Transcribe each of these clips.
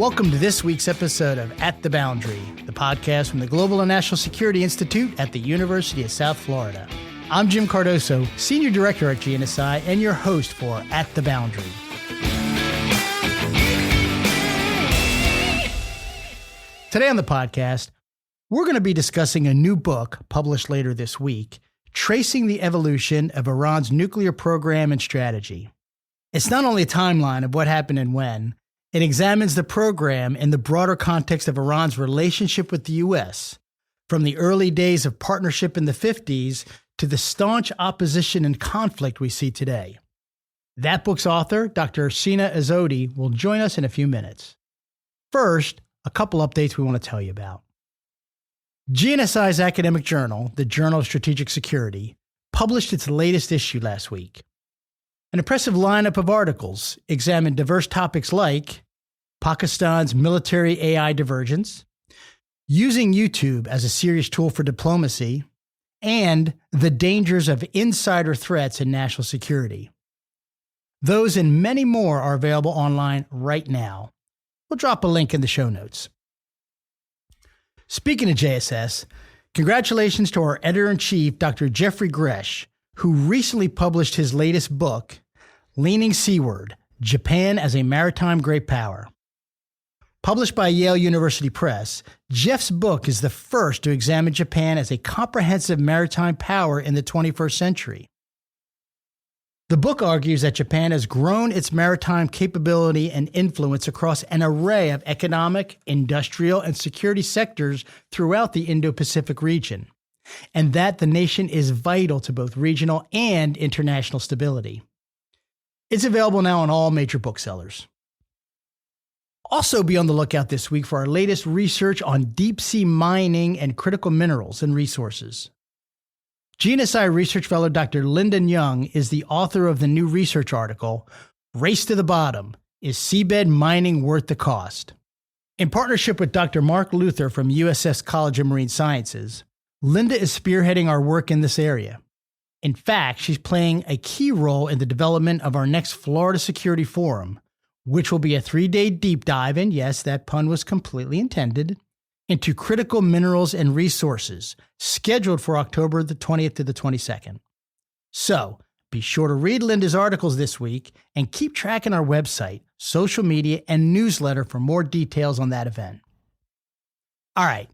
Welcome to this week's episode of At the Boundary, the podcast from the Global and National Security Institute at the University of South Florida. I'm Jim Cardoso, Senior Director at GNSI, and your host for At the Boundary. Today on the podcast, we're going to be discussing a new book published later this week, tracing the evolution of Iran's nuclear program and strategy. It's not only a timeline of what happened and when, it examines the program in the broader context of Iran's relationship with the U.S., from the early days of partnership in the 50s to the staunch opposition and conflict we see today. That book's author, Dr. Seena Azodi, will join us in a few minutes. First, a couple updates we want to tell you about. GNSI's academic journal, the Journal of Strategic Security, published its latest issue last week. An impressive lineup of articles examined diverse topics like Pakistan's military AI divergence, using YouTube as a serious tool for diplomacy, and the dangers of insider threats in national security. Those and many more are available online right now. We'll drop a link in the show notes. Speaking of JSS, congratulations to our editor-in-chief, Dr. Jeffrey Gresh, who recently published his latest book, Leaning Seaward, Japan as a Maritime Great Power. Published by Yale University Press, Jeff's book is the first to examine Japan as a comprehensive maritime power in the 21st century. The book argues that Japan has grown its maritime capability and influence across an array of economic, industrial, and security sectors throughout the Indo-Pacific region, and that the nation is vital to both regional and international stability. It's available now on all major booksellers. Also be on the lookout this week for our latest research on deep-sea mining and critical minerals and resources. GNSI Research Fellow Dr. Lyndon Young is the author of the new research article, Race to the Bottom, Is Seabed Mining Worth the Cost? In partnership with Dr. Mark Luther from USS College of Marine Sciences, Linda is spearheading our work in this area. In fact, she's playing a key role in the development of our next Florida Security Forum, which will be a 3-day deep dive, and yes, that pun was completely intended, into critical minerals and resources, scheduled for October the 20th to the 22nd. So, be sure to read Linda's articles this week and keep tracking our website, social media, and newsletter for more details on that event. All right,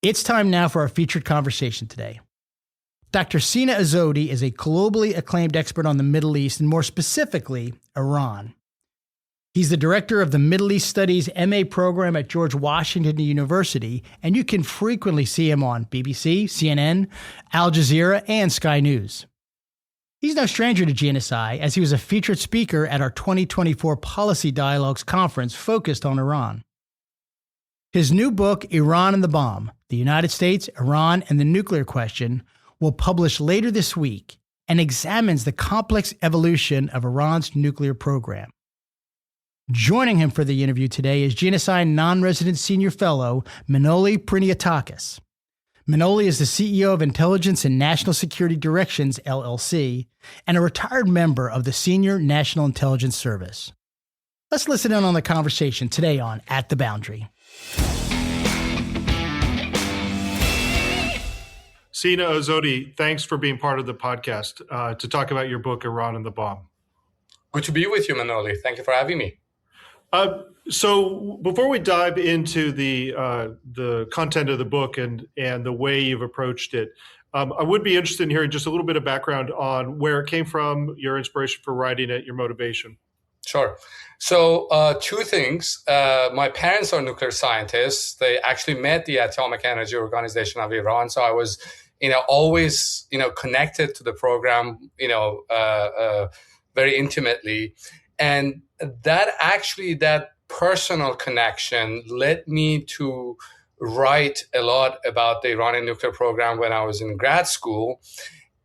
it's time now for our featured conversation today. Dr. Seena Azodi is a globally acclaimed expert on the Middle East, and more specifically, Iran. He's the director of the Middle East Studies MA program at George Washington University, and you can frequently see him on BBC, CNN, Al Jazeera, and Sky News. He's no stranger to GNSI, as he was a featured speaker at our 2024 Policy Dialogues conference focused on Iran. His new book, Iran and the Bomb, The United States, Iran, and the Nuclear Question, will publish later this week and examines the complex evolution of Iran's nuclear program. Joining him for the interview today is GNSI non-resident senior fellow Manolis Priniotakis. Manolis is the CEO of Intelligence and National Security Directions, LLC, and a retired member of the Senior National Intelligence Service. Let's listen in on the conversation today on At the Boundary. Seena Azodi, thanks for being part of the podcast to talk about your book, Iran and the Bomb. Good to be with you, Manolis. Thank you for having me. So before we dive into the content of the book and the way you've approached it, I would be interested in hearing just a little bit of background on where it came from, your inspiration for writing it, your motivation. Sure. So two things. My parents are nuclear scientists. They actually met the Atomic Energy Organization of Iran. So I was, always, connected to the program, very intimately. And that personal connection led me to write a lot about the Iranian nuclear program when I was in grad school.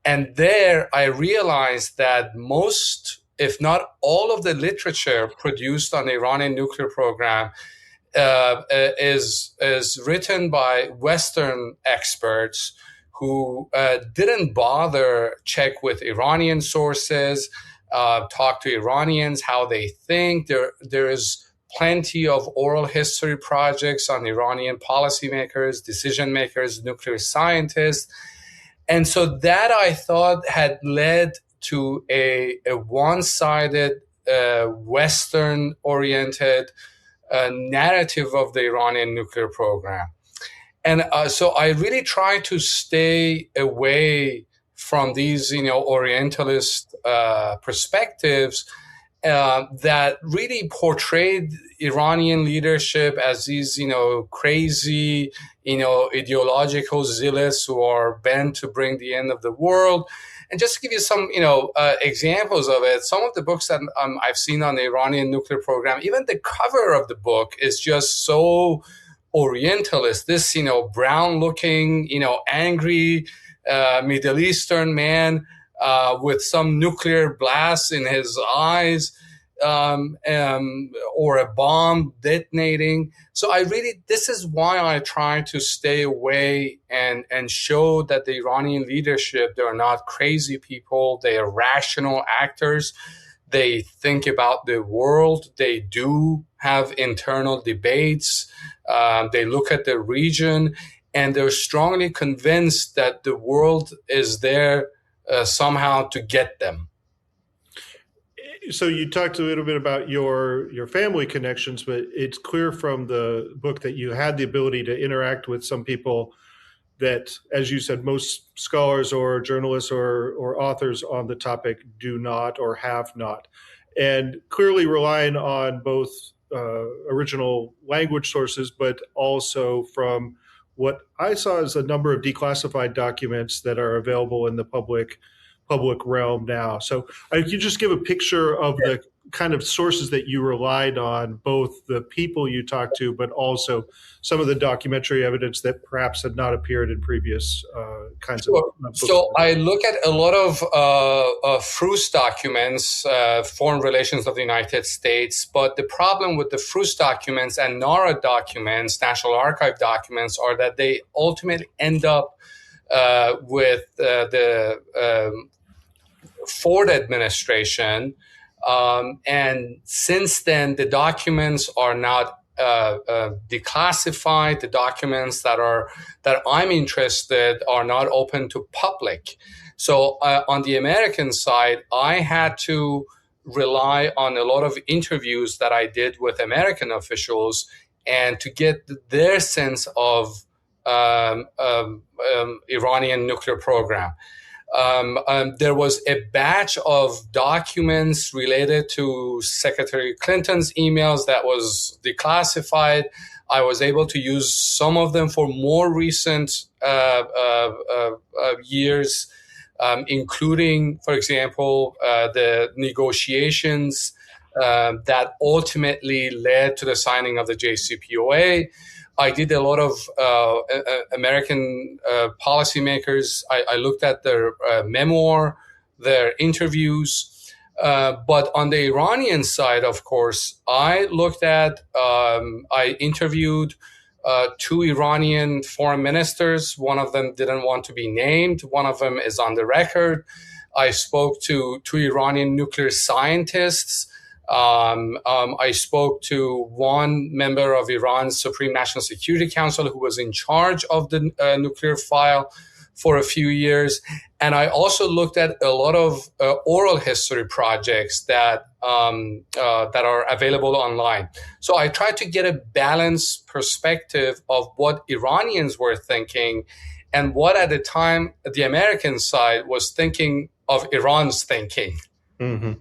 And there I realized that most, if not all of the literature produced on the Iranian nuclear program is written by Western experts who didn't bother check with Iranian sources, talk to Iranians, how they think. There is plenty of oral history projects on Iranian policymakers, decision makers, nuclear scientists. And so that, I thought, had led to a one-sided, Western-oriented narrative of the Iranian nuclear program. And so I really try to stay away from these, Orientalist perspectives that really portrayed Iranian leadership as these, crazy, ideological zealots who are bent to bring the end of the world. And just to give you some, examples of it, some of the books that I've seen on the Iranian nuclear program, even the cover of the book is just so Orientalist. This, brown-looking, angry Middle Eastern man with some nuclear blast in his eyes, or a bomb detonating. So this is why I try to stay away and show that the Iranian leadership, they're not crazy people. They are rational actors. They think about the world. They do have internal debates. They look at the region, and they're strongly convinced that the world is there somehow to get them. So you talked a little bit about your family connections, but it's clear from the book that you had the ability to interact with some people that, as you said, most scholars or journalists or authors on the topic do not or have not. And clearly relying on both original language sources, but also from what I saw as a number of declassified documents that are available in the public realm now. So could you just give a picture of the kind of sources that you relied on, both the people you talked to, but also some of the documentary evidence that perhaps had not appeared in previous kinds of books? So I look at a lot of FRUS documents, Foreign Relations of the United States, but the problem with the FRUS documents and NARA documents, National Archive documents, are that they ultimately end up with the Ford administration. And since then, the documents are not declassified. The documents that I'm interested are not open to public. So on the American side, I had to rely on a lot of interviews that I did with American officials and to get their sense of Iranian nuclear program. There was a batch of documents related to Secretary Clinton's emails that was declassified. I was able to use some of them for more recent years, including, for example, the negotiations that ultimately led to the signing of the JCPOA. I did a lot of American policymakers. I looked at their memoir, their interviews. But on the Iranian side, of course, I interviewed two Iranian foreign ministers. One of them didn't want to be named. One of them is on the record. I spoke to two Iranian nuclear scientists. I spoke to one member of Iran's Supreme National Security Council who was in charge of the nuclear file for a few years. And I also looked at a lot of oral history projects that are available online. So I tried to get a balanced perspective of what Iranians were thinking and what at the time the American side was thinking of Iran's thinking. Mm-hmm.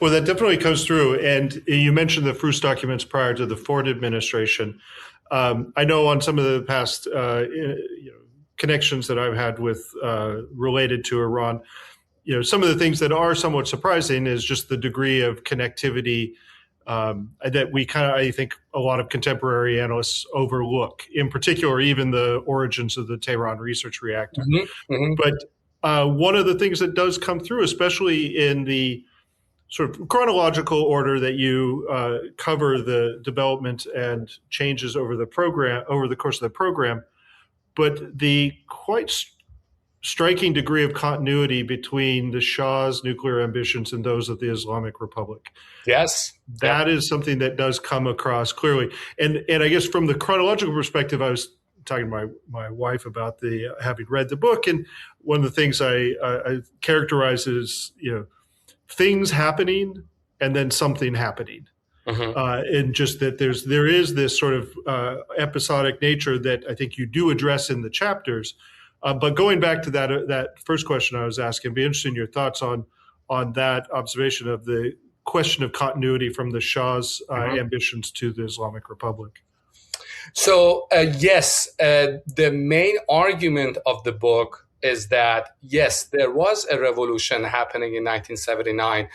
Well, that definitely comes through. And you mentioned the FRUS documents prior to the Ford administration. I know on some of the past connections that I've had with related to Iran, some of the things that are somewhat surprising is just the degree of connectivity that we I think a lot of contemporary analysts overlook, in particular, even the origins of the Tehran research reactor. Mm-hmm. Mm-hmm. But one of the things that does come through, especially in the sort of chronological order that you cover the development and changes over the course of the program, but the quite striking degree of continuity between the Shah's nuclear ambitions and those of the Islamic Republic. Yes. That is something that does come across clearly. And I guess from the chronological perspective, I was talking to my wife about having read the book, and one of the things I characterize is, things happening and then something happening. And just that there is this sort of episodic nature that I think you do address in the chapters. But going back to that first question I was asking, it'd be interesting in your thoughts on that observation of the question of continuity from the Shah's ambitions to the Islamic Republic. So yes, the main argument of the book is that, yes, there was a revolution happening in 1979,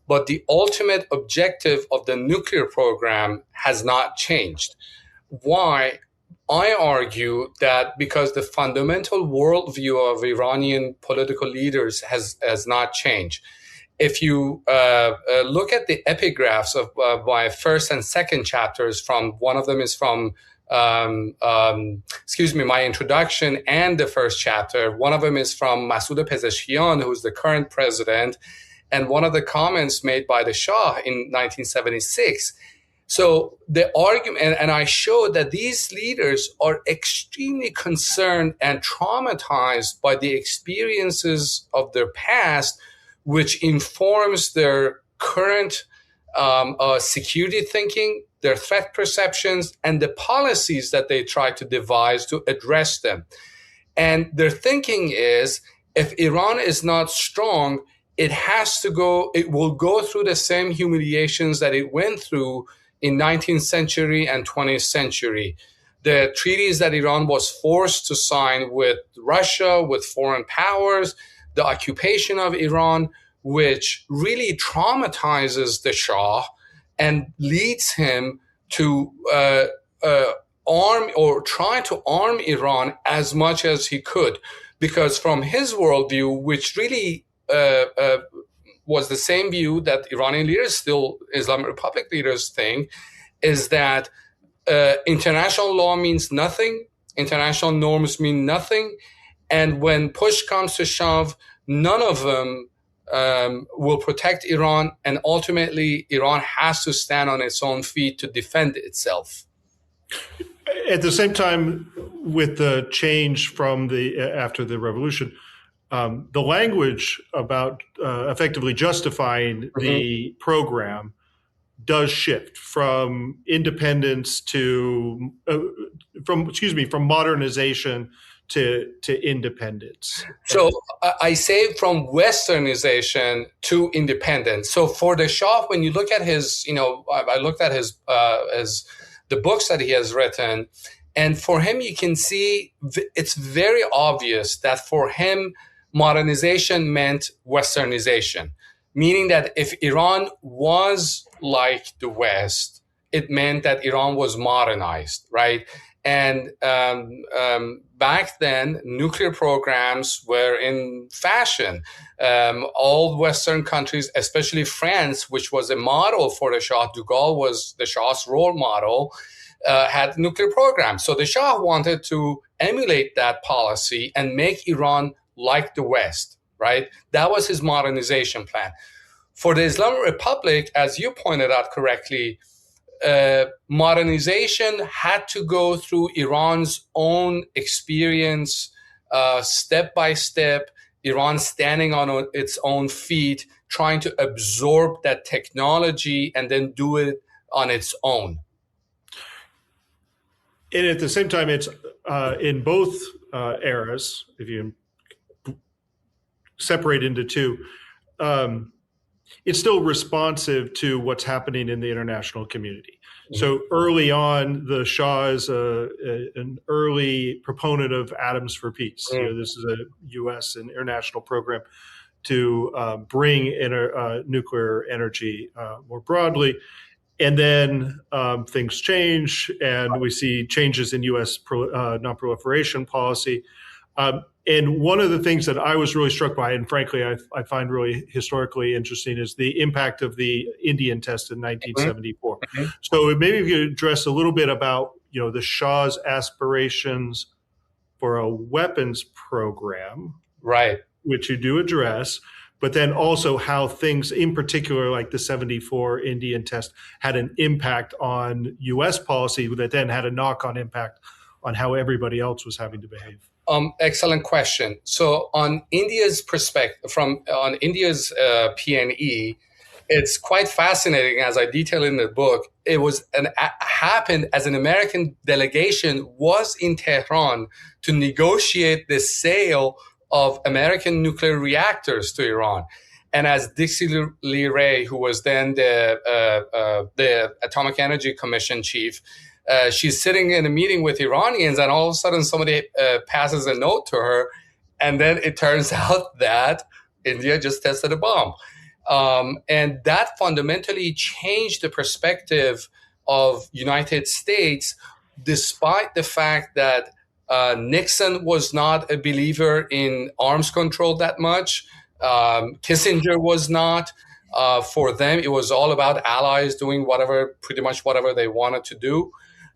but the ultimate objective of the nuclear program has not changed. Why? I argue that because the fundamental worldview of Iranian political leaders has not changed. If you look at the epigraphs of my first and second chapters, one of them is from my introduction and the first chapter. One of them is from Masoud Pezeshkian, who's the current president, and one of the comments made by the Shah in 1976. So the argument, and I showed that these leaders are extremely concerned and traumatized by the experiences of their past, which informs their current security thinking, their threat perceptions, and the policies that they try to devise to address them. And their thinking is, if Iran is not strong, it will go through the same humiliations that it went through in 19th century and 20th century. The treaties that Iran was forced to sign with Russia, with foreign powers, the occupation of Iran, which really traumatizes the Shah and leads him to try to arm Iran as much as he could. Because from his worldview, which really was the same view that Iranian leaders, still Islamic Republic leaders, think, is that international law means nothing, international norms mean nothing, and when push comes to shove, none of them will protect Iran, and ultimately Iran has to stand on its own feet to defend itself. At the same time, with the change from after the revolution, the language about effectively justifying the program does shift from independence to from modernization to independence. So I say from westernization to independence. So for the Shah, when you look at his, I looked at his the books that he has written, and for him you can see it's very obvious that for him modernization meant westernization, meaning that if Iran was like the West, it meant that Iran was modernized, right? And back then, nuclear programs were in fashion. All Western countries, especially France, which was a model for the Shah, de Gaulle was the Shah's role model, had nuclear programs. So the Shah wanted to emulate that policy and make Iran like the West, right? That was his modernization plan. For the Islamic Republic, as you pointed out correctly, modernization had to go through Iran's own experience, step by step, Iran standing on its own feet, trying to absorb that technology and then do it on its own. And at the same time, it's in both eras, if you separate into two, it's still responsive to what's happening in the international community. So early on, the Shah is an early proponent of atoms for peace. This is a U.S. and international program to bring nuclear energy more broadly. And then things change, and we see changes in U.S. non-proliferation policy. And one of the things that I was really struck by, and frankly, I find really historically interesting, is the impact of the Indian test in 1974. So maybe if you address a little bit about, the Shah's aspirations for a weapons program Right. which you do address, but then also how things, in particular, like the 74 Indian test, had an impact on U.S. policy that then had a knock-on impact on how everybody else was having to behave. Excellent question. So on India's perspective, on India's PNE, it's quite fascinating, as I detail in the book. It was happened as an American delegation was in Tehran to negotiate the sale of American nuclear reactors to Iran. And as Dixie Lee Ray, who was then the Atomic Energy Commission chief, she's sitting in a meeting with Iranians, and all of a sudden somebody passes a note to her, and then it turns out that India just tested a bomb. And that fundamentally changed the perspective of United States, despite the fact that Nixon was not a believer in arms control that much. Kissinger was not. For them, it was all about allies doing pretty much whatever they wanted to do.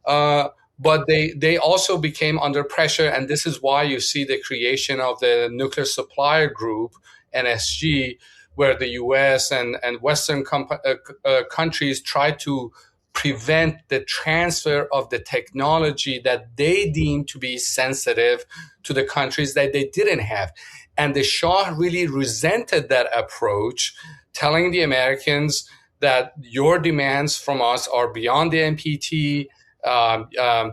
But they also became under pressure, and this is why you see the creation of the Nuclear Supplier Group, NSG, where the U.S. and Western countries tried to prevent the transfer of the technology that they deemed to be sensitive to the countries that they didn't have. And the Shah really resented that approach, telling the Americans that your demands from us are beyond the NPT.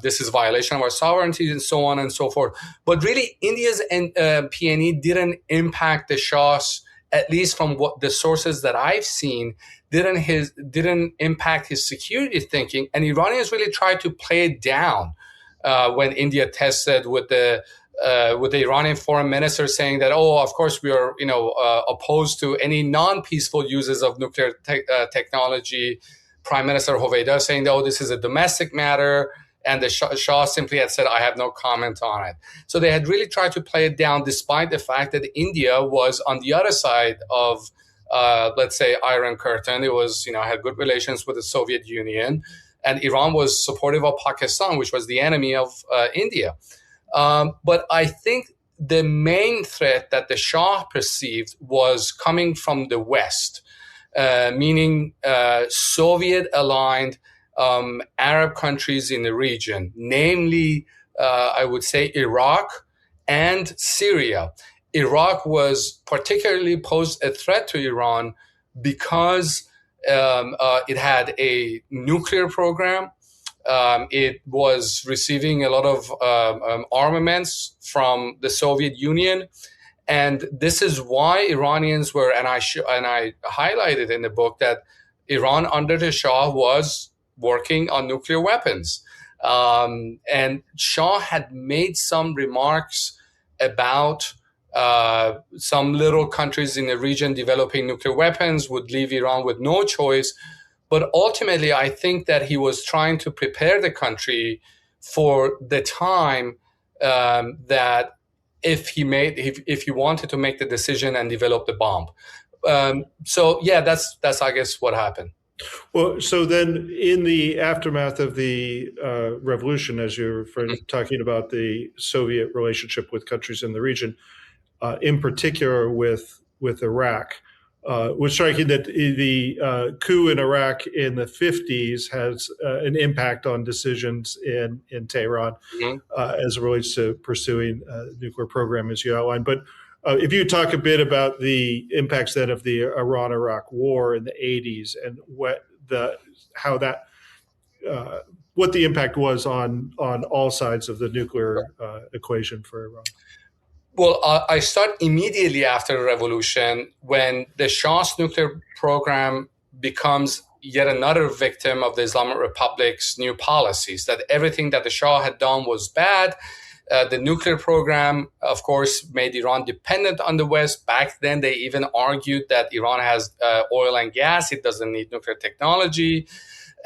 This is a violation of our sovereignty, and so on and so forth. But really, India's PNE didn't impact the Shah's, at least from what the sources that I've seen, didn't impact his security thinking. And Iranians really tried to play it down when India tested with the Iranian foreign minister saying that, oh, of course we are opposed to any non-peaceful uses of nuclear technology. Prime Minister Hoveyda saying, oh, this is a domestic matter. And the Shah simply had said, I have no comment on it. So they had really tried to play it down, despite the fact that India was on the other side of, let's say, Iron Curtain. It was, had good relations with the Soviet Union. And Iran was supportive of Pakistan, which was the enemy of India. But I think the main threat that the Shah perceived was coming from the West, meaning Soviet-aligned Arab countries in the region, namely, I would say, Iraq and Syria. Iraq was particularly posed a threat to Iran because it had a nuclear program. It was receiving a lot of armaments from the Soviet Union. And this is why Iranians were, and I highlighted in the book that Iran under the Shah was working on nuclear weapons. And Shah had made some remarks about some little countries in the region developing nuclear weapons would leave Iran with no choice. But ultimately, I think that he was trying to prepare the country for the time that if he wanted to make the decision and develop the bomb. So yeah, that's I guess what happened. Well, so then in the aftermath of the revolution, as you're talking about the Soviet relationship with countries in the region, in particular with Iraq, was striking that the coup in Iraq in the 50s has an impact on decisions in Tehran as it relates to pursuing a nuclear program, as you outlined. But if you talk a bit about the impacts then of the Iran-Iraq war in the 80s and what the impact was on all sides of the nuclear equation for Iran. Well, I start immediately after the revolution when the Shah's nuclear program becomes yet another victim of the Islamic Republic's new policies, that everything that the Shah had done was bad. The nuclear program, of course, made Iran dependent on the West. Back then, they even argued that Iran has oil and gas. It doesn't need nuclear technology.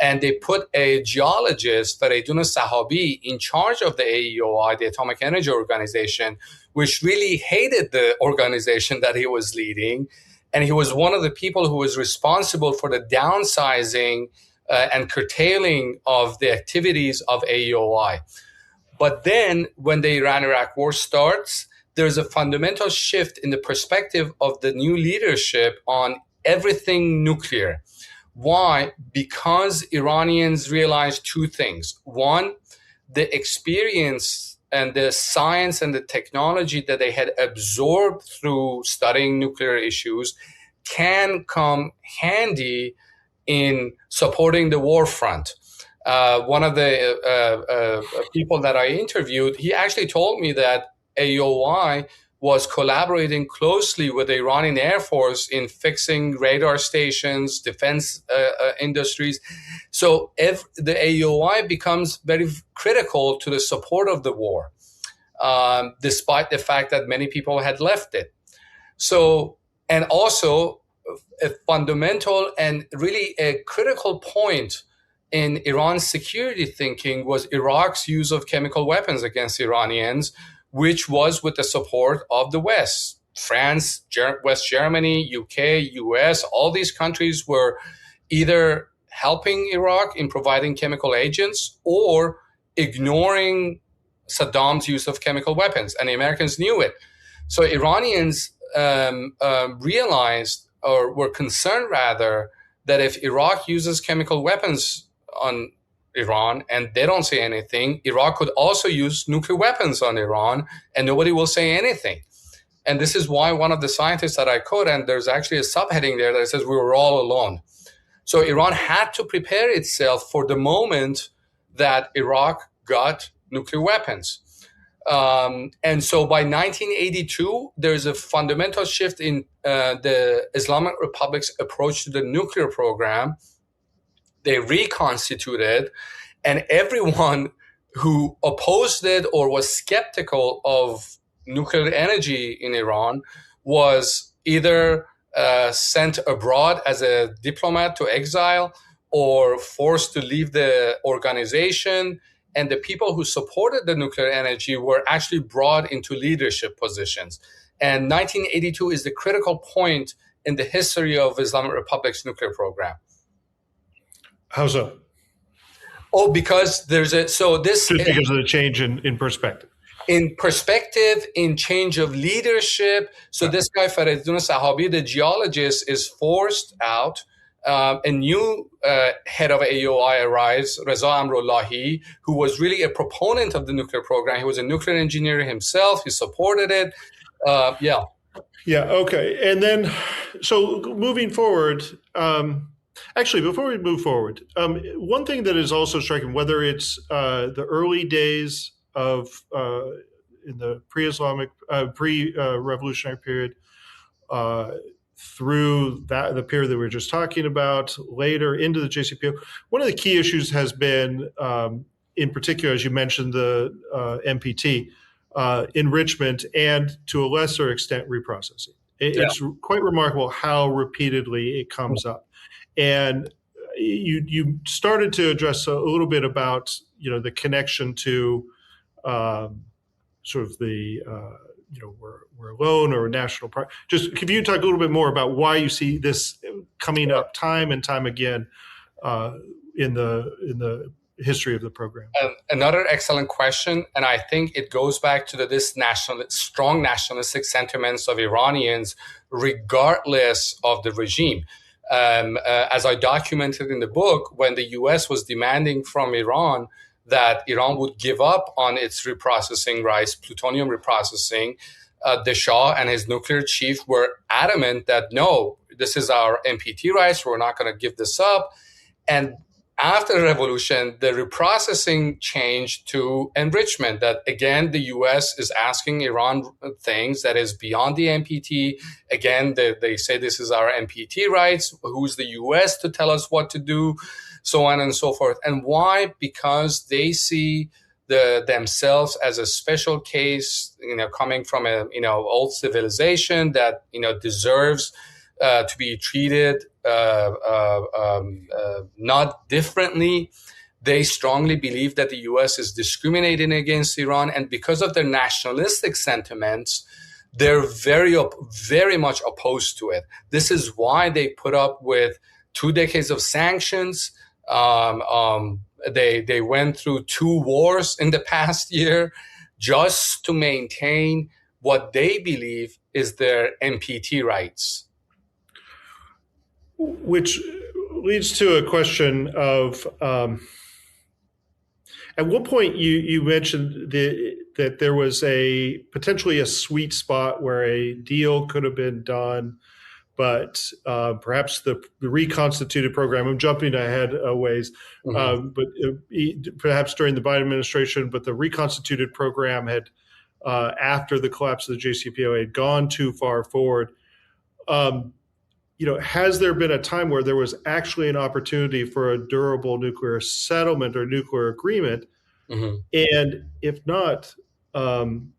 And they put a geologist, Fareydun Sahabi, in charge of the AEOI, the Atomic Energy Organization, which really hated the organization that he was leading. And he was one of the people who was responsible for the downsizing and curtailing of the activities of AEOI. But then when the Iran-Iraq war starts, there's a fundamental shift in the perspective of the new leadership on everything nuclear. Why? Because Iranians realized two things. One, the experience and the science and the technology that they had absorbed through studying nuclear issues can come handy in supporting the war front. One of the people that I interviewed, he actually told me that AOI was collaborating closely with the Iranian Air Force in fixing radar stations, defense industries. So if the AOI becomes very critical to the support of the war, despite the fact that many people had left it. So, and also a fundamental and really a critical point in Iran's security thinking was Iraq's use of chemical weapons against Iranians, which was with the support of the West. France, West Germany, UK, US, all these countries were either helping Iraq in providing chemical agents or ignoring Saddam's use of chemical weapons, and the Americans knew it. So Iranians realized, or were concerned rather, that if Iraq uses chemical weapons on Iran and they don't say anything, Iraq could also use nuclear weapons on Iran and nobody will say anything. And this is why one of the scientists that I quote, and there's actually a subheading there that says we were all alone. So Iran had to prepare itself for the moment that Iraq got nuclear weapons. And so by 1982, there's a fundamental shift in the Islamic Republic's approach to the nuclear program. They reconstituted, and everyone who opposed it or was skeptical of nuclear energy in Iran was either sent abroad as a diplomat to exile or forced to leave the organization. And the people who supported the nuclear energy were actually brought into leadership positions. And 1982 is the critical point in the history of Islamic Republic's nuclear program. How so? Oh, because there's a, so this... Just because of the change in perspective. In perspective, in change of leadership. So this guy, Faridun Sahabi, the geologist, is forced out. A new head of AOI arrives, Reza Amrullahi, who was really a proponent of the nuclear program. He was a nuclear engineer himself. He supported it. Yeah, okay. And then, so moving forward, actually, before we move forward, one thing that is also striking, whether it's the early days of in the pre-Islamic, pre-revolutionary period, through the period that we were just talking about, later into the JCPO, one of the key issues has been, in particular, as you mentioned, the NPT, enrichment and, to a lesser extent, reprocessing. It's quite remarkable how repeatedly it comes up. And you started to address a little bit about, the connection to sort of the we're alone or national pride. Just could you talk a little bit more about why you see this coming up time and time again in the history of the program? Another excellent question, and I think it goes back to this strong nationalistic sentiments of Iranians, regardless of the regime. As I documented in the book, when the U.S. was demanding from Iran that Iran would give up on its reprocessing rights, plutonium reprocessing, the Shah and his nuclear chief were adamant that no, this is our NPT rights, we're not going to give this up. And after the revolution, the reprocessing changed to enrichment, that again, the US is asking Iran things that is beyond the NPT. Again, they say this is our NPT rights. Who's the US to tell us what to do? So on and so forth. And why? Because they see themselves as a special case, coming from a, old civilization that, deserves to be treated not differently. They strongly believe that the U.S. is discriminating against Iran, and because of their nationalistic sentiments, they're very, very much opposed to it. This is why they put up with 2 decades of sanctions. They went through 2 wars in the past year just to maintain what they believe is their NPT rights. Which leads to a question of, at one point you mentioned that there was potentially a sweet spot where a deal could have been done, but perhaps the reconstituted program, I'm jumping ahead a ways, but perhaps during the Biden administration, but the reconstituted program had, after the collapse of the JCPOA, had gone too far forward. Has there been a time where there was actually an opportunity for a durable nuclear settlement or nuclear agreement? Mm-hmm. And if not, and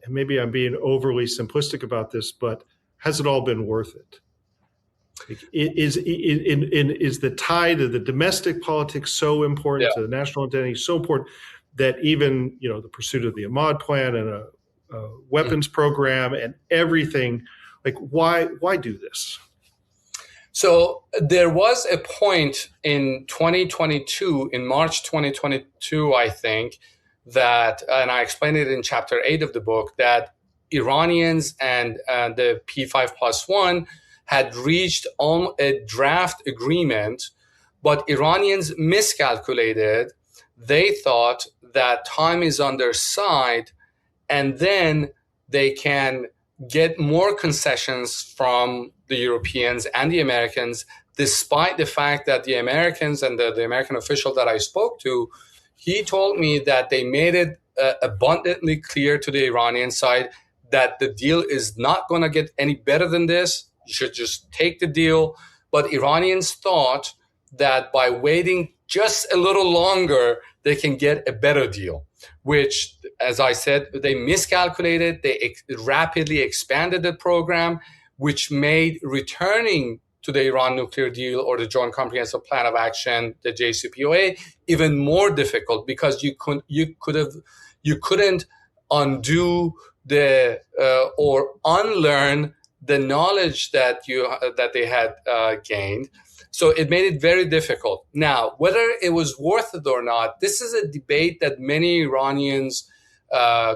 maybe I'm being overly simplistic about this, but has it all been worth it? Is the tie to the domestic politics so important, to the national identity so important, that even the pursuit of the Ahmad plan and a weapons program and everything, like why do this? So there was a point in 2022, in March 2022, I think, that, and I explained it in chapter 8 of the book, that Iranians and the P5+1 had reached a draft agreement, but Iranians miscalculated. They thought that time is on their side, and then they can get more concessions from the Europeans and the Americans, despite the fact that the Americans and the American official that I spoke to, he told me that they made it abundantly clear to the Iranian side that the deal is not going to get any better than this. You should just take the deal. But Iranians thought that by waiting just a little longer, they can get a better deal, which, as I said, they miscalculated. They rapidly expanded the program, which made returning to the Iran nuclear deal or the Joint Comprehensive Plan of Action, the JCPOA, even more difficult, because you couldn't undo or unlearn the knowledge that they had gained. So it made it very difficult. Now, whether it was worth it or not, this is a debate that many Iranians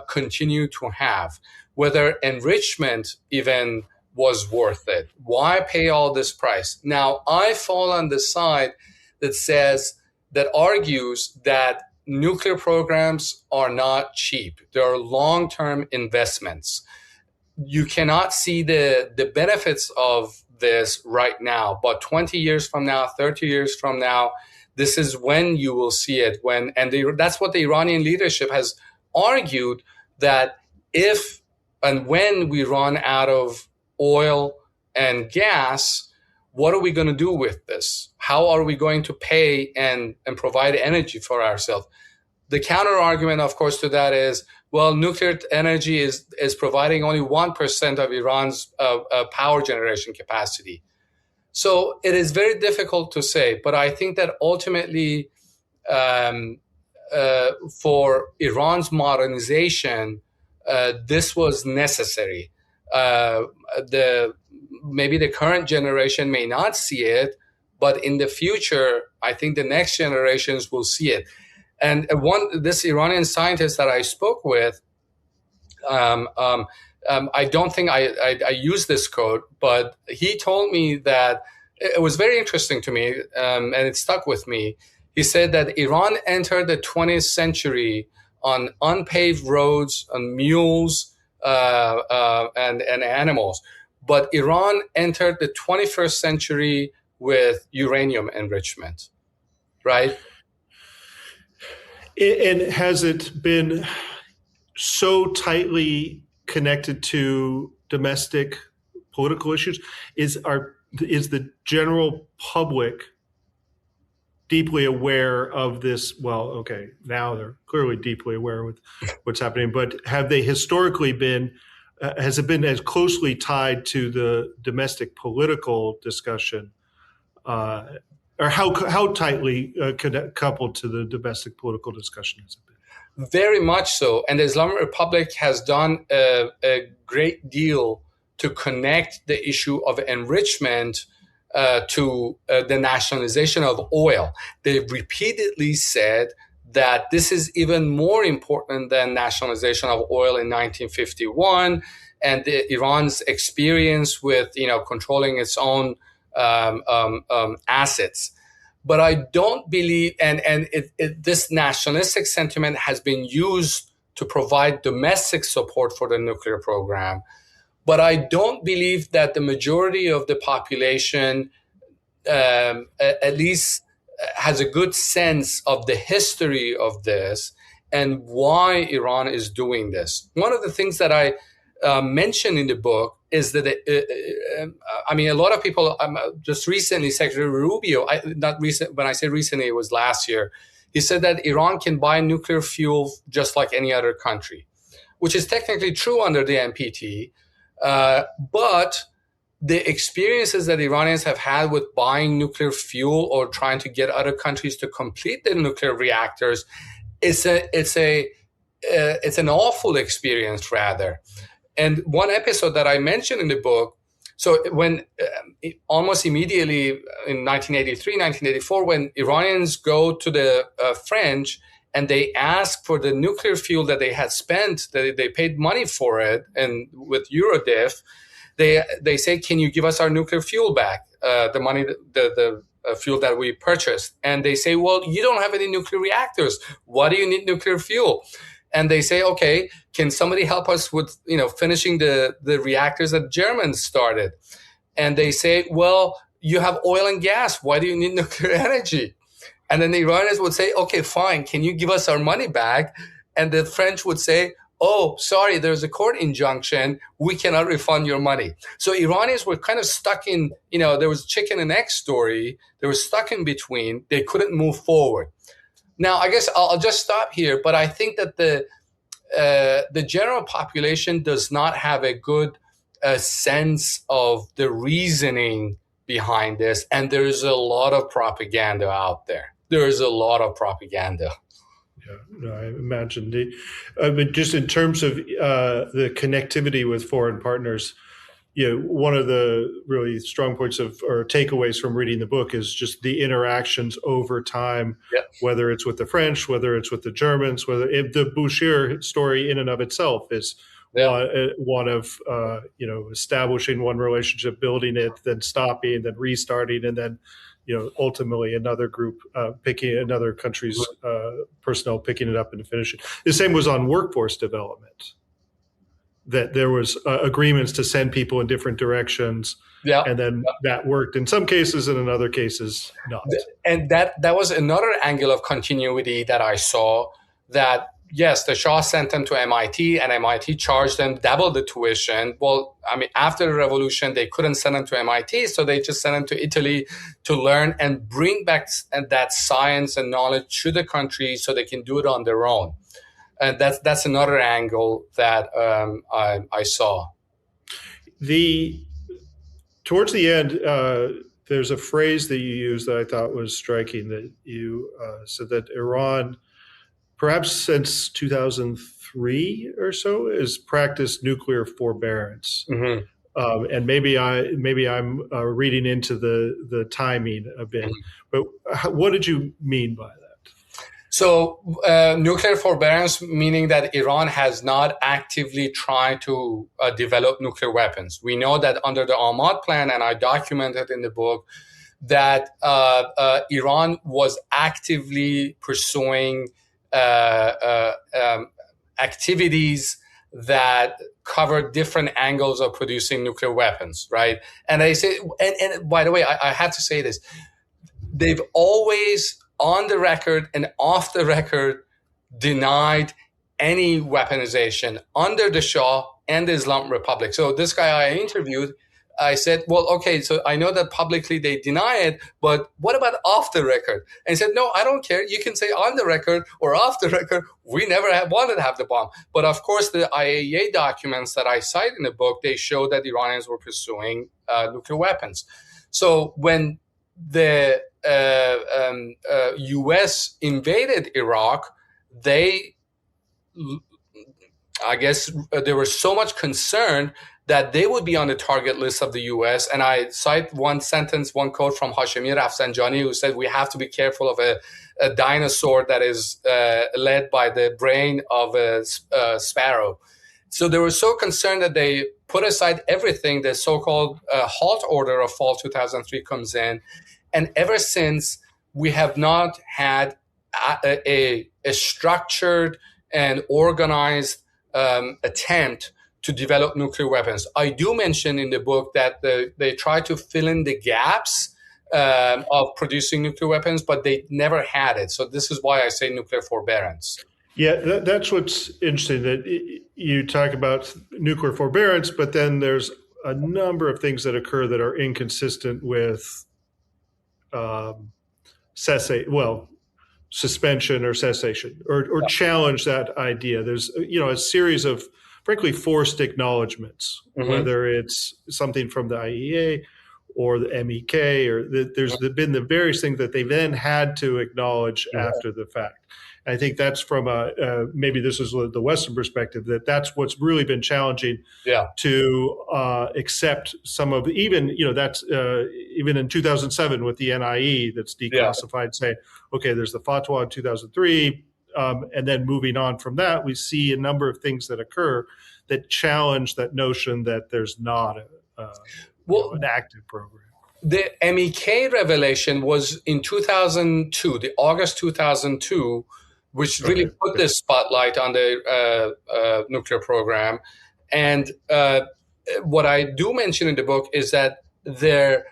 continue to have, whether enrichment even was worth it. Why pay all this price? Now, I fall on the side that argues that nuclear programs are not cheap. They are long-term investments. You cannot see the benefits of this right now, but 20 years from now, 30 years from now, this is when you will see it. That's what the Iranian leadership has argued, that if and when we run out of oil and gas, what are we going to do with this? How are we going to pay and provide energy for ourselves? The counter argument, of course, to that is, well, nuclear energy is providing only 1% of Iran's power generation capacity. So it is very difficult to say, but I think that ultimately for Iran's modernization, this was necessary. Maybe the current generation may not see it, but in the future, I think the next generations will see it. And this Iranian scientist that I spoke with, I don't think I used this quote, but he told me that it was very interesting to me, and it stuck with me. He said that Iran entered the 20th century on unpaved roads, on mules, and animals. But Iran entered the 21st century with uranium enrichment, right? And has it been so tightly connected to domestic political issues? Is the general public deeply aware of this? Well, okay, now they're clearly deeply aware with what's happening, but have they historically been, has it been as closely tied to the domestic political discussion, or how tightly coupled to the domestic political discussion has it been? Very much so. And the Islamic Republic has done a great deal to connect the issue of enrichment to the nationalization of oil. They repeatedly said that this is even more important than nationalization of oil in 1951 and Iran's experience with, controlling its own assets. But I don't believe, and this nationalistic sentiment has been used to provide domestic support for the nuclear program. But I don't believe that the majority of the population at least has a good sense of the history of this and why Iran is doing this. One of the things that I mentioned in the book is that, a lot of people, just recently, Secretary Rubio, when I say recently, it was last year, he said that Iran can buy nuclear fuel just like any other country, which is technically true under the NPT, but the experiences that Iranians have had with buying nuclear fuel or trying to get other countries to complete their nuclear reactors, it's an awful experience, rather. And one episode that I mentioned in the book, so when almost immediately in 1983, 1984, when Iranians go to the French and they ask for the nuclear fuel that they had spent, they paid money for it, and with Eurodif, they say, can you give us our nuclear fuel back, the money, the fuel that we purchased? And they say, well, you don't have any nuclear reactors. Why do you need nuclear fuel? And they say, okay, can somebody help us with, finishing the reactors that Germans started? And they say, well, you have oil and gas. Why do you need nuclear energy? And then the Iranians would say, okay, fine. Can you give us our money back? And the French would say, oh, sorry, there's a court injunction. We cannot refund your money. So Iranians were kind of stuck in, there was chicken and egg story. They were stuck in between. They couldn't move forward. Now, I guess I'll just stop here. But I think that the general population does not have a good sense of the reasoning behind this. And there's a lot of propaganda out there. There is a lot of propaganda. Yeah, no, I imagine. But just in terms of the connectivity with foreign partners, one of the really strong points or takeaways from reading the book is just the interactions over time, whether it's with the French, whether it's with the Germans, the Bouchier story in and of itself is one of establishing one relationship, building it, then stopping, then restarting, and then ultimately another group picking another country's personnel picking it up and finishing. The same was on workforce development. That there was agreements to send people in different directions, and then that worked in some cases, and in other cases not. And that was another angle of continuity that I saw. That yes, the Shah sent them to MIT, and MIT charged them double the tuition. Well, after the revolution, they couldn't send them to MIT, so they just sent them to Italy to learn and bring back that science and knowledge to the country so they can do it on their own. And that's another angle that I saw. Towards the end, there's a phrase that you used that I thought was striking. That you said that Iran, perhaps since 2003 or so, has practiced nuclear forbearance. Mm-hmm. And maybe I'm reading into the timing a bit. Mm-hmm. But what did you mean by that? So nuclear forbearance, meaning that Iran has not actively tried to develop nuclear weapons. We know that under the Ahmad plan, and I documented in the book, that Iran was actively pursuing activities that cover different angles of producing nuclear weapons, right? And I say, and by the way, I have to say this, they've always on the record and off the record denied any weaponization under the Shah and the Islamic Republic. So this guy I interviewed, I said, well, okay, so I know that publicly they deny it, but what about off the record? And he said, no, I don't care. You can say on the record or off the record, we never wanted to have the bomb. But of course, the IAEA documents that I cite in the book, they show that the Iranians were pursuing nuclear weapons. So when the U.S. invaded Iraq, they I guess there was so much concern that they would be on the target list of the U.S. And I cite one quote from Hashemi Rafsanjani, who said, we have to be careful of a dinosaur that is led by the brain of a sparrow. So they were so concerned that they put aside everything. The so-called halt order of fall 2003 comes in. And ever since, we have not had a structured and organized attempt to develop nuclear weapons. I do mention in the book that they try to fill in the gaps of producing nuclear weapons, but they never had it. So this is why I say nuclear forbearance. Yeah, that's what's interesting, that you talk about nuclear forbearance, but then there's a number of things that occur that are inconsistent with suspension or cessation, or challenge that idea. There's a series of, frankly, forced acknowledgments, whether it's something from the IEA or the MEK, or there's been the various things that they then had to acknowledge after the fact. And I think that's from maybe this is the Western perspective, that's what's really been challenging to accept some of, even that's even in 2007 with the NIE that's declassified, saying, okay, there's the fatwa in 2003, and then moving on from that, we see a number of things that occur that challenge that notion that there's not an active program. The MEK revelation was in 2002, the August 2002, which really put the spotlight on the nuclear program. And what I do mention in the book is that their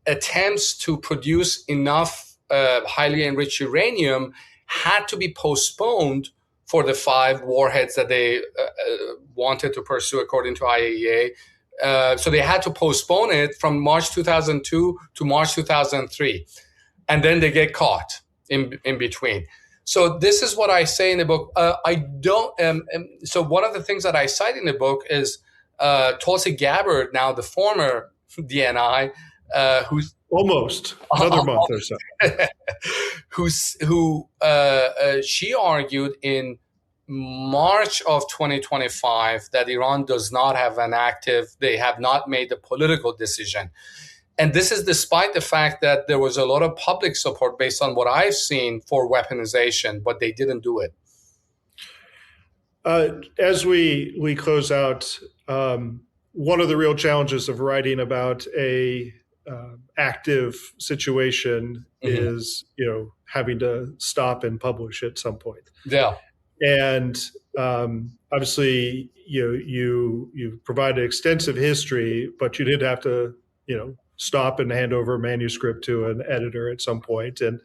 attempts to produce enough highly enriched uranium had to be postponed for the 5 warheads that they wanted to pursue according to IAEA. So they had to postpone it from March 2002 to March 2003. And then they get caught in between. So this is what I say in the book. So one of the things that I cite in the book is Tulsi Gabbard, now the former DNI, who's almost another month or so, she argued in March of 2025 that Iran does not have they have not made the political decision. And this is despite the fact that there was a lot of public support based on what I've seen for weaponization, but they didn't do it. As we close out, one of the real challenges of writing about a active situation is, having to stop and publish at some point. Yeah. And obviously, you provided extensive history, but you did have to, stop and hand over a manuscript to an editor at some point. And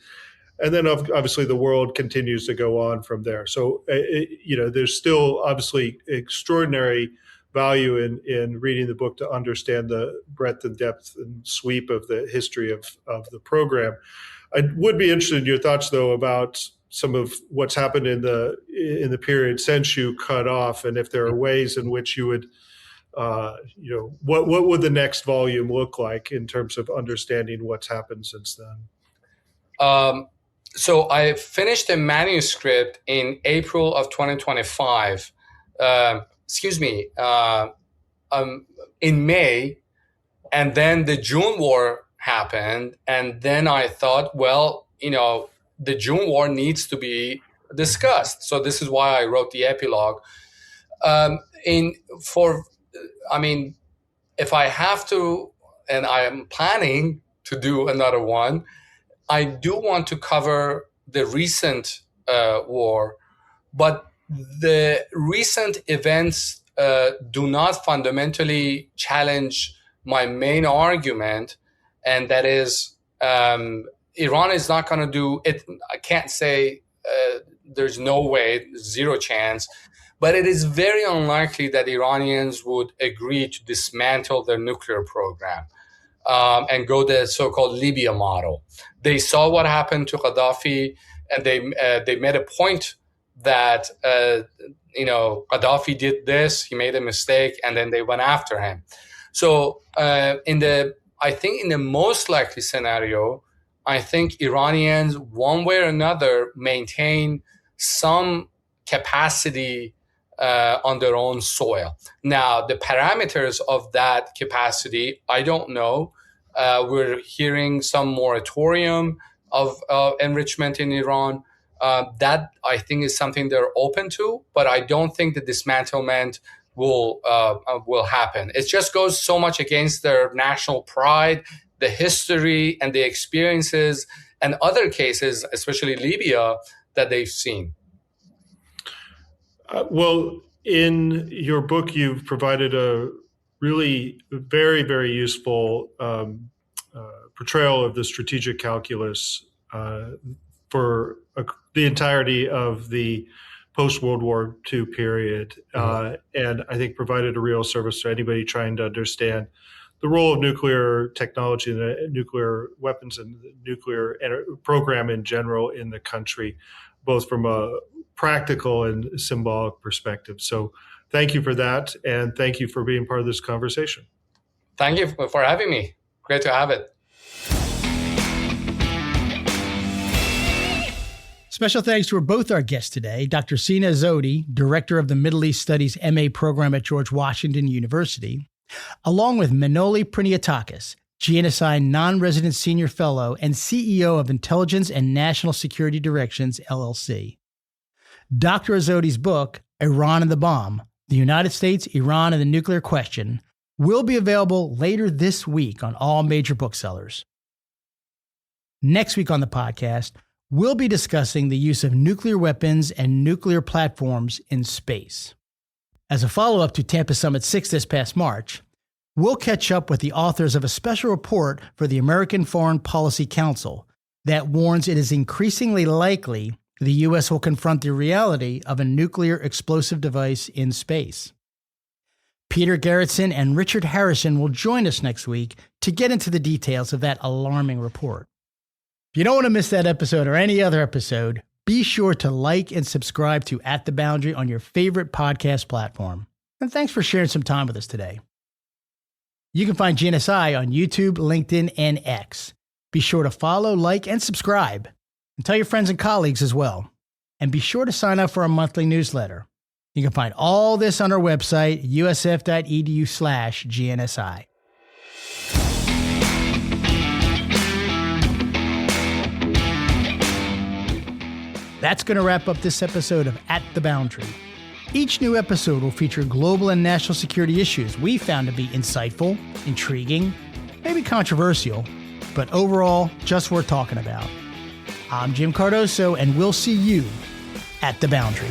then obviously the world continues to go on from there. So, there's still obviously extraordinary value in reading the book to understand the breadth and depth and sweep of the history of the program. I would be interested in your thoughts, though, about some of what's happened in the period since you cut off, and if there are ways in which you would, what would the next volume look like in terms of understanding what's happened since then? So I finished a manuscript in April of 2025. In May, and then the June war happened, and then I thought, well, the June war needs to be discussed. So this is why I wrote the epilogue. If I have to, and I am planning to do another one, I do want to cover the recent war, but the recent events do not fundamentally challenge my main argument, and that is Iran is not going to do it. I can't say there's no way, zero chance, but it is very unlikely that Iranians would agree to dismantle their nuclear program and go the so-called Libya model. They saw what happened to Gaddafi, and they made a point that Gaddafi did this, he made a mistake, and then they went after him. So I think in the most likely scenario, I think Iranians, one way or another, maintain some capacity on their own soil. Now, the parameters of that capacity, I don't know. We're hearing some moratorium of enrichment in Iran. That, I think, is something they're open to, but I don't think the dismantlement will happen. It just goes so much against their national pride, the history, and the experiences, and other cases, especially Libya, that they've seen. Well, in your book, you've provided a really very, very useful portrayal of the strategic calculus for the entirety of the post-World War II period, and I think provided a real service to anybody trying to understand the role of nuclear technology and the nuclear weapons and the nuclear program in general in the country, both from a practical and symbolic perspective. So thank you for that, and thank you for being part of this conversation. Thank you for having me. Great to have it. Special thanks to both our guests today, Dr. Seena Azodi, Director of the Middle East Studies MA program at George Washington University, along with Manolis Priniotakis, GNSI Non-Resident Senior Fellow and CEO of Intelligence and National Security Directions, LLC. Dr. Azodi's book, Iran and the Bomb, The United States, Iran, and the Nuclear Question, will be available later this week on all major booksellers. Next week on the podcast, we'll be discussing the use of nuclear weapons and nuclear platforms in space. As a follow-up to Tampa Summit 6 this past March, we'll catch up with the authors of a special report for the American Foreign Policy Council that warns it is increasingly likely the U.S. will confront the reality of a nuclear explosive device in space. Peter Gerritsen and Richard Harrison will join us next week to get into the details of that alarming report. If you don't want to miss that episode or any other episode, be sure to like and subscribe to At the Boundary on your favorite podcast platform. And thanks for sharing some time with us today. You can find GNSI on YouTube, LinkedIn, and X. Be sure to follow, like, and subscribe. And tell your friends and colleagues as well. And be sure to sign up for our monthly newsletter. You can find all this on our website, usf.edu/GNSI. That's going to wrap up this episode of At the Boundary. Each new episode will feature global and national security issues we found to be insightful, intriguing, maybe controversial, but overall just worth talking about. I'm Jim Cardoso, and we'll see you at the Boundary.